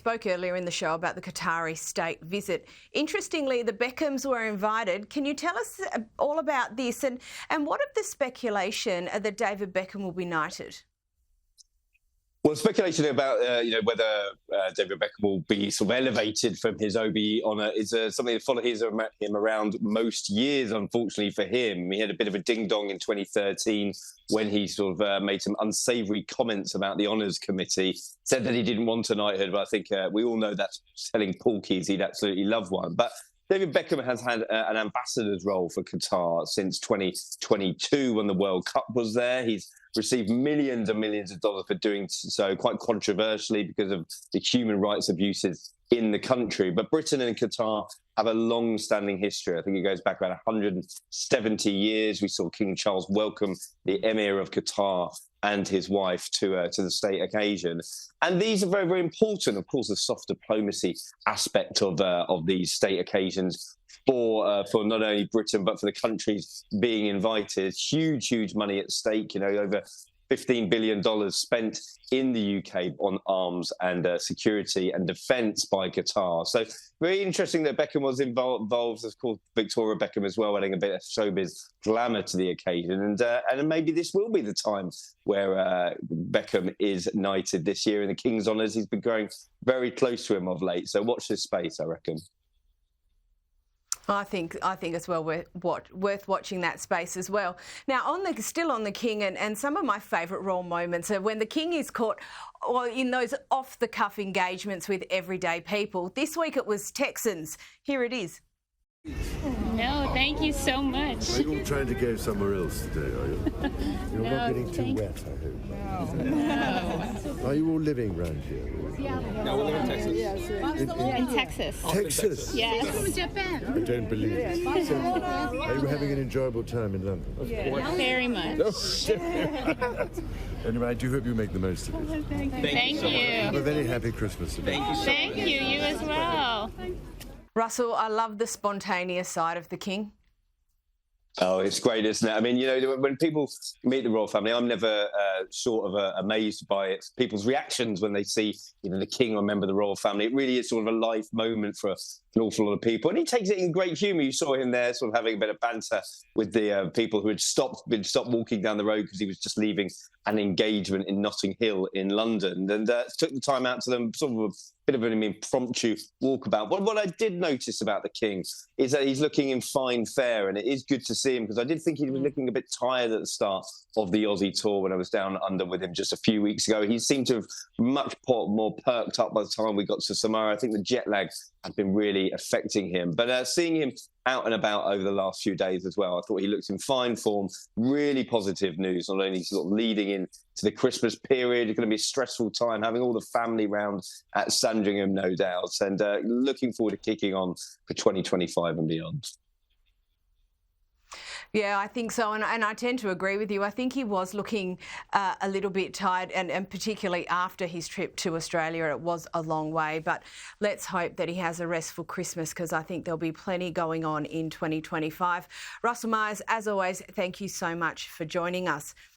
spoke earlier in the show about the Qatari state visit. Interestingly, the Beckhams were invited. Can you tell us all about this and what of the speculation that David Beckham will be knighted? Well, speculation about whether David Beckham will be sort of elevated from his OB honour is something that followed him around most years. Unfortunately for him, he had a bit of a ding dong in 2013 when he sort of made some unsavoury comments about the Honours Committee. Said that he didn't want a knighthood, but I think we all know that's selling porkies. He'd absolutely love one, but David Beckham has had an ambassador's role for Qatar since 2022 when the World Cup was there. He's received millions and millions of dollars for doing so, quite controversially because of the human rights abuses in the country. But Britain and Qatar have a long-standing history. I think it goes back about 170 years. We saw King Charles welcome the Emir of Qatar and his wife to the state occasion. And these are very, very important, of course, the soft diplomacy aspect of these state occasions for not only Britain, but for the countries being invited. Huge money at stake, over $15 billion spent in the UK on arms and security and defence by Qatar. So very interesting that Beckham was involved, of course, Victoria Beckham as well, adding a bit of showbiz glamour to the occasion. And maybe this will be the time where Beckham is knighted this year in the King's Honours. He's been growing very close to him of late. So watch this space, I reckon. I think it's well worth watching that space as well. Now, still on the King, and some of my favourite role moments are when the King is caught in those off-the-cuff engagements with everyday people. This week it was Texans. Here it is. No, thank you so much. Are you all trying to go somewhere else today, are you? You're not getting too wet, I hope. No. Are you all living around here? No, we live in Texas. In Texas. Texas? Yes. I don't believe it. So, are you having an enjoyable time in London? Very much. Anyway, I do hope you make the most of it. Thank you. Have a very happy Christmas. Thank you. You as well. Russell, I love the spontaneous side of the King. Oh, it's great, isn't it? I mean, when people meet the royal family, I'm never sort of amazed by it. People's reactions when they see, the King or a member of the royal family. It really is sort of a life moment for an awful lot of people. And he takes it in great humour. You saw him there sort of having a bit of banter with the people who had been stopped walking down the road because he was just leaving an engagement in Notting Hill in London, and took the time out to them, sort of a bit of an impromptu walkabout. What I did notice about the King is that he's looking in fine fare, and it is good to see him because I did think he was looking a bit tired at the start of the Aussie tour when I was down under with him just a few weeks ago. He seemed to have much more perked up by the time we got to Samoa. I think the jet lag had been really affecting him. But seeing him out and about over the last few days as well, I thought he looked in fine form. Really positive news, not only sort of leading in to the Christmas period. It's going to be a stressful time, having all the family round at Sandringham, no doubt, and looking forward to kicking on for 2025 and beyond. Yeah, I think so, and I tend to agree with you. I think he was looking a little bit tired, and particularly after his trip to Australia. It was a long way, but let's hope that he has a restful Christmas because I think there'll be plenty going on in 2025. Russell Myers, as always, thank you so much for joining us.